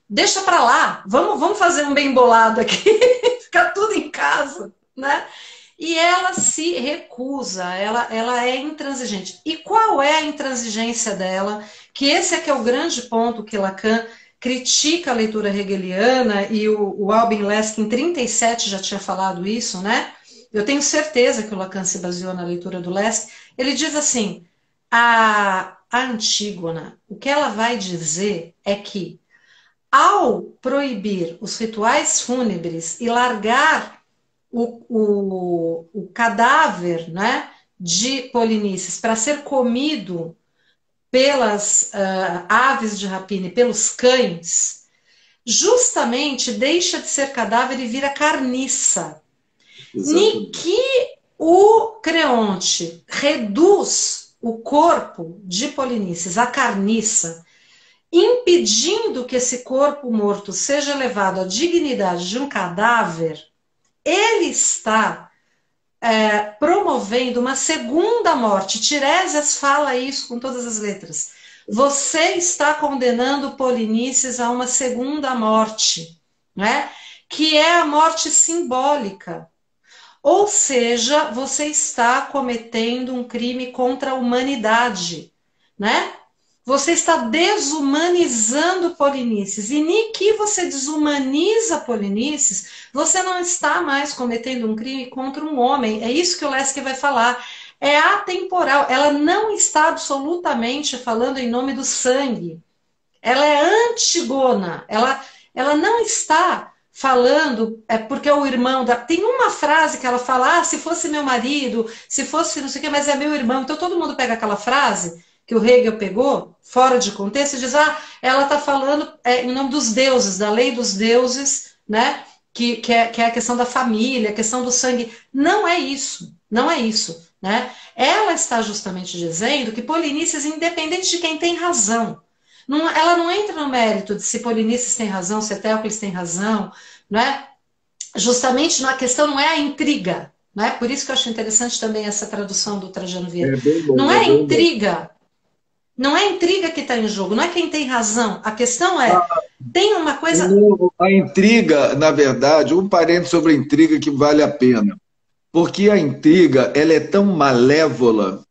deixa para lá, vamos fazer um bem bolado aqui, ficar tudo em casa, né? E ela se recusa, ela é intransigente. E qual é a intransigência dela? Que esse é que é o grande ponto que Lacan critica a leitura hegeliana, e o Albin Lesk em 37 já tinha falado isso, né? Eu tenho certeza que o Lacan se baseou na leitura do Lesk. Ele diz assim, a Antígona, o que ela vai dizer é que ao proibir os rituais fúnebres e largar o cadáver, né, de Polinices para ser comido pelas aves de rapina e pelos cães, justamente deixa de ser cadáver e vira carniça. Exatamente. Que o Creonte reduz o corpo de Polinices à carniça, impedindo que esse corpo morto seja levado à dignidade de um cadáver, ele está promovendo uma segunda morte. Tiresias fala isso com todas as letras. você está condenando Polinices a uma segunda morte, né? Que é a morte simbólica. Ou seja, você está cometendo um crime contra a humanidade, né? Você está desumanizando Polinices. E nem que você desumaniza Polinices, você não está mais cometendo um crime contra um homem. É isso que o Leske vai falar. É atemporal. Ela não está absolutamente falando em nome do sangue. Ela é antigona. Ela não está falando, porque é o irmão da. Tem uma frase que ela fala: se fosse meu marido, se fosse não sei o quê, mas é meu irmão. Então todo mundo pega aquela frase que o Hegel pegou, fora de contexto, e diz: ela está falando em nome dos deuses, da lei dos deuses, né? Que é a questão da família, a questão do sangue. Não é isso, não é isso, né? Ela está justamente dizendo que Polinices, independente de quem tem razão, ela não entra no mérito de se Polinices tem razão, se Etéocles tem razão, não é? Justamente a questão não é a intriga, não é? Por isso que eu acho interessante também essa tradução do Trajano Vieira. É bem bom, Não é é bem bom. intriga, não é intriga que está em jogo, não é quem tem razão. A questão é, tem uma coisa. A intriga, na verdade, um parênteses sobre a intriga que vale a pena. Porque a intriga, ela é tão malévola,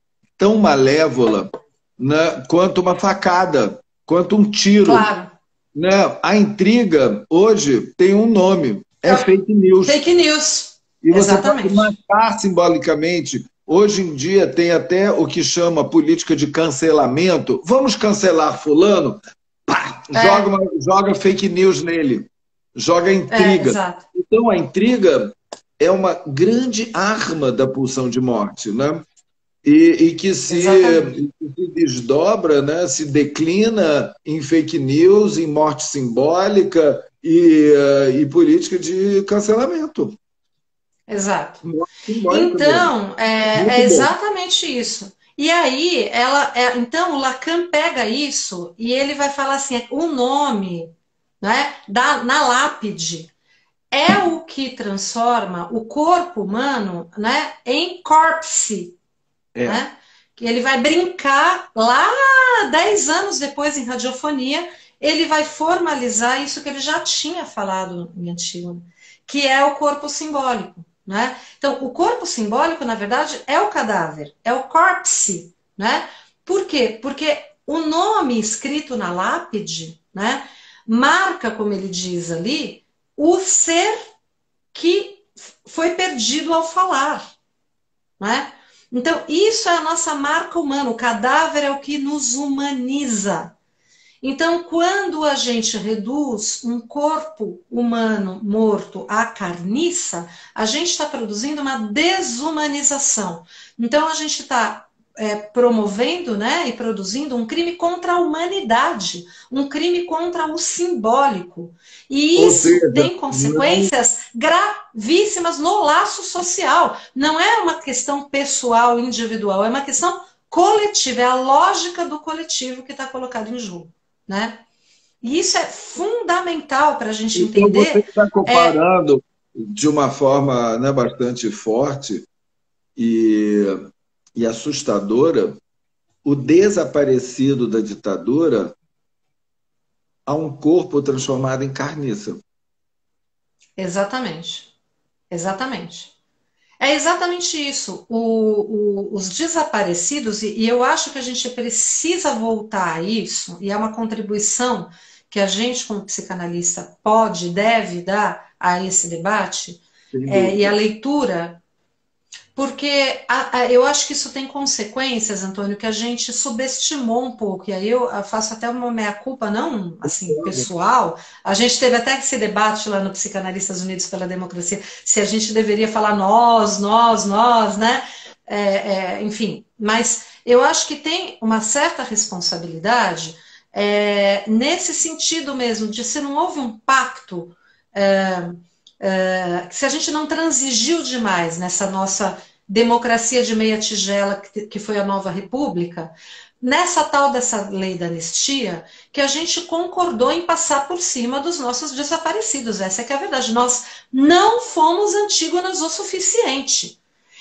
né, quanto uma facada, quanto um tiro. Claro. Né? A intriga, hoje, tem um nome, É é fake news. fake news. E você pode Exatamente. matar simbolicamente. Hoje em dia tem até o que chama política de cancelamento. Vamos cancelar fulano? Pá, joga fake news nele. Joga intriga. Exato. Então a intriga é uma grande arma da pulsão de morte, né? E que se desdobra, né? Se declina em fake news, em morte simbólica e política de cancelamento. Exato. Simbólico Então, mesmo. é Muito bom. exatamente isso. E aí, então, o Lacan pega isso e ele vai falar assim: o nome, né, na lápide é o que transforma o corpo humano, né, em corpse, É. né? Que ele vai brincar lá 10 anos depois em Radiofonia, ele vai formalizar isso que ele já tinha falado em Antígona, que é o corpo simbólico. Né? Então, o corpo simbólico, na verdade, é o cadáver, é o corpse. Né? Por quê? Porque o nome escrito na lápide, né, marca, como ele diz ali, o ser que foi perdido ao falar. Né? Então, isso é a nossa marca humana. O cadáver é o que nos humaniza. Então, quando a gente reduz um corpo humano morto à carniça, a gente está produzindo uma desumanização. Então, a gente está promovendo, né, e produzindo um crime contra a humanidade, um crime contra o simbólico. E isso tem consequências gravíssimas no laço social. Não é uma questão pessoal, individual, é uma questão coletiva, é a lógica do coletivo que está colocada em jogo. Né? E isso é fundamental para a gente então entender. Você está comparando de uma forma, né, bastante forte e assustadora o desaparecido da ditadura a um corpo transformado em carniça. Exatamente. Exatamente. É exatamente isso. Os desaparecidos, e eu acho que a gente precisa voltar a isso, e é uma contribuição que a gente, como psicanalista, pode, deve dar a esse debate, e a leitura, porque eu acho que isso tem consequências, Antônio, que a gente subestimou um pouco, e aí eu faço até uma meia-culpa, não assim, pessoal. A gente teve até esse debate lá no Psicanalistas Unidos pela Democracia, se a gente deveria falar nós, né? Enfim, mas eu acho que tem uma certa responsabilidade nesse sentido mesmo, de se não houve um pacto, se a gente não transigiu demais nessa nossa democracia de meia tigela, que foi a nova república, nessa tal dessa lei da anistia, que a gente concordou em passar por cima dos nossos desaparecidos. Essa é que é a verdade. Nós não fomos antígonas o suficiente.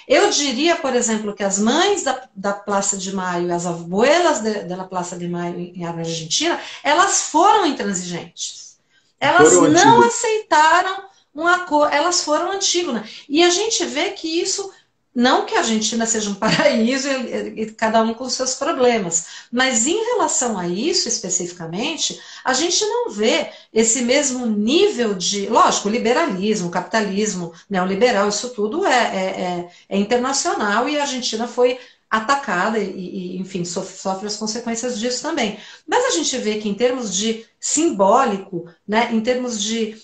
Eu diria, por exemplo, que as mães da Plaza de Maio, as abuelas da Plaza de Maio na Argentina, elas foram intransigentes. Elas Foram não antigos. aceitaram um acordo, elas foram antígonas. E a gente vê que isso, não que a Argentina seja um paraíso e cada um com seus problemas, mas em relação a isso especificamente, a gente não vê esse mesmo nível de, lógico, liberalismo, capitalismo, neoliberal, isso tudo é internacional e a Argentina foi atacada enfim, sofre as consequências disso também. Mas a gente vê que em termos de simbólico, né, em termos de,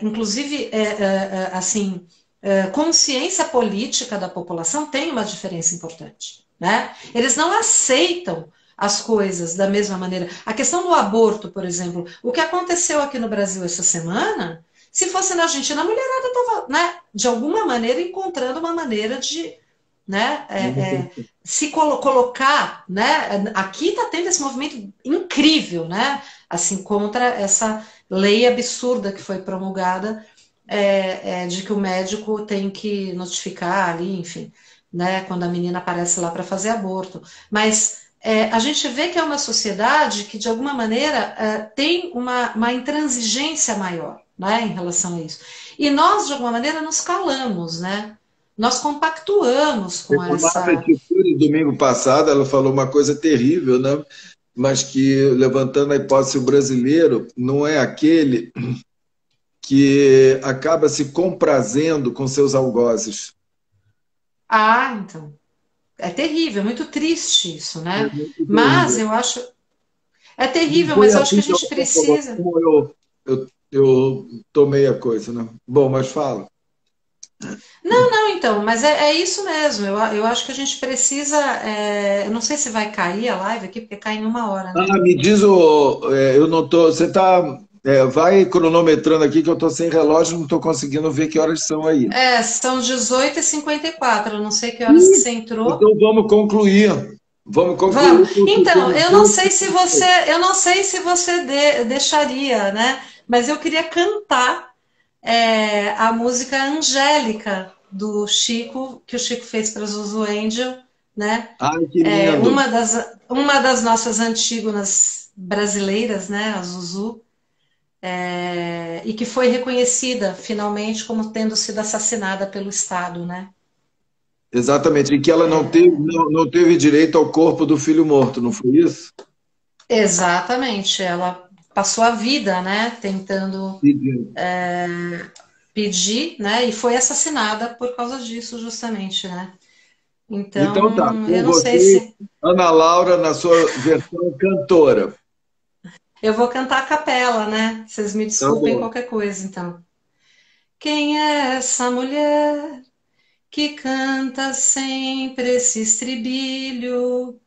inclusive, assim, consciência política da população tem uma diferença importante, né? Eles não aceitam as coisas da mesma maneira. A questão do aborto, por exemplo, o que aconteceu aqui no Brasil essa semana, se fosse na Argentina, a mulherada estava, né, de alguma maneira encontrando uma maneira de, né, se colocar, né, aqui está tendo esse movimento incrível, né, assim, contra essa lei absurda que foi promulgada, de que o médico tem que notificar ali, enfim, né, quando a menina aparece lá para fazer aborto. Mas a gente vê que é uma sociedade que, de alguma maneira, tem uma intransigência maior, né, em relação a isso. E nós, de alguma maneira, nos calamos, né? Nós compactuamos com A Marta essa. Tiburi, domingo passado, ela falou uma coisa terrível, né? Mas que, levantando a hipótese, o brasileiro não é aquele que acaba se comprazendo com seus algozes. Ah, então. É terrível, é muito triste isso, É né? muito Mas terrível. eu acho. É Não terrível, foi mas eu acho que assim a que ela gente falou, precisa. como eu tomei a coisa, né? Bom, mas fala. Não, não, então, mas é isso mesmo. Eu acho que a gente precisa. Eu não sei se vai cair a live aqui, porque cai em 1 hora, né? Ah, me diz eu não tô. Você tá. Vai cronometrando aqui que eu tô sem relógio, não tô conseguindo ver que horas são aí. São 18h54. Eu não sei que horas que você entrou. Então vamos concluir. Vamos concluir, Vamos. porque Então, tem dois. eu não sei se você deixaria, né? Mas eu queria cantar a música Angélica do Chico, que o Chico fez para Zuzu Angel, né? Ai, que É, lindo. uma das nossas antígonas brasileiras, né? A Zuzu, e que foi reconhecida finalmente como tendo sido assassinada pelo Estado, né? Exatamente. E que ela não teve direito ao corpo do filho morto, não foi isso? Exatamente, ela passou a vida, né, tentando Pedindo. pedir, né, e foi assassinada por causa disso, justamente, né? Então tá, Então, com eu não sei você, se Ana Laura, na sua versão cantora. eu vou cantar a capela, né? Vocês me Tá desculpem bom. qualquer coisa, então. Quem é essa mulher que canta sempre esse estribilho?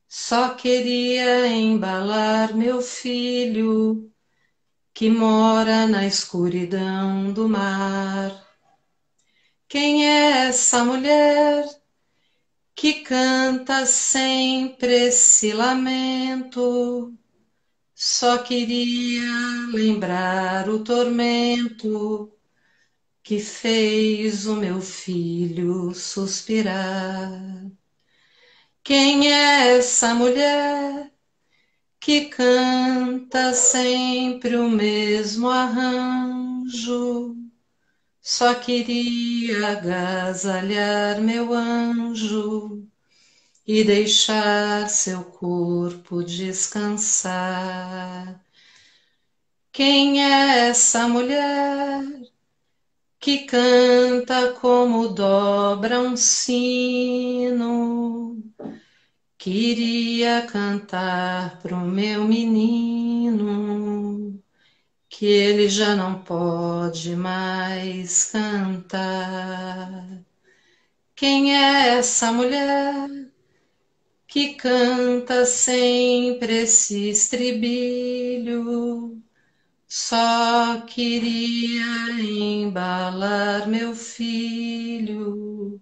Só queria embalar meu filho que mora na escuridão do mar. Quem é essa mulher que canta sempre esse lamento? Só queria lembrar o tormento que fez o meu filho suspirar. Quem é essa mulher que canta sempre o mesmo arranjo? Só queria agasalhar meu anjo e deixar seu corpo descansar. Quem é essa mulher que canta como dobra um sino? Queria cantar pro meu menino que ele já não pode mais cantar. Quem é essa mulher que canta sempre esse estribilho? Só queria embalar meu filho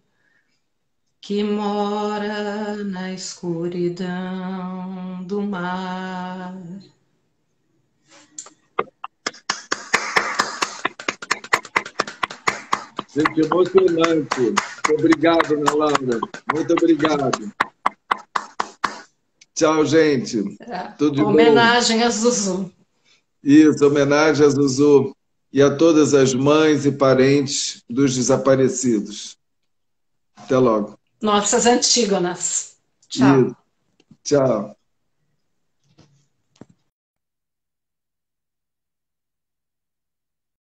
que mora na escuridão do mar. Gente, emocionante. Obrigado, Ana Laura. Muito obrigado. Tchau, gente. Tudo de bom. Homenagem a Zuzu. Isso, homenagem a Zuzu e a todas as mães e parentes dos desaparecidos. Até logo. Nossas Antígonas. Tchau. Isso. Tchau.